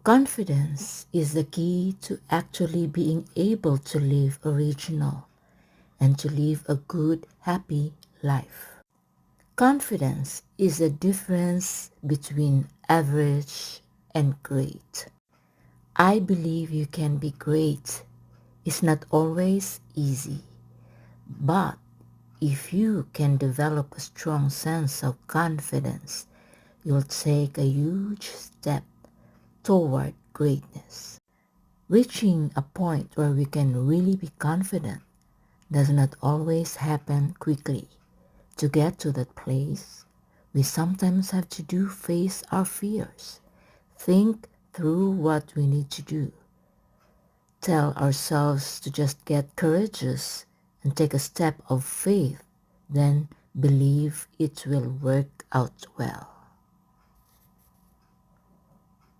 Confidence is the key to actually being able to live original and to live a good, happy life. Confidence is the difference between average and great. I believe you can be great. It's not always easy, but if you can develop a strong sense of confidence, you'll take a huge step toward greatness. Reaching a point where we can really be confident does not always happen quickly. To get to that place, we sometimes have to face our fears, think through what we need to do, tell ourselves to just get courageous and take a step of faith, then believe it will work out well.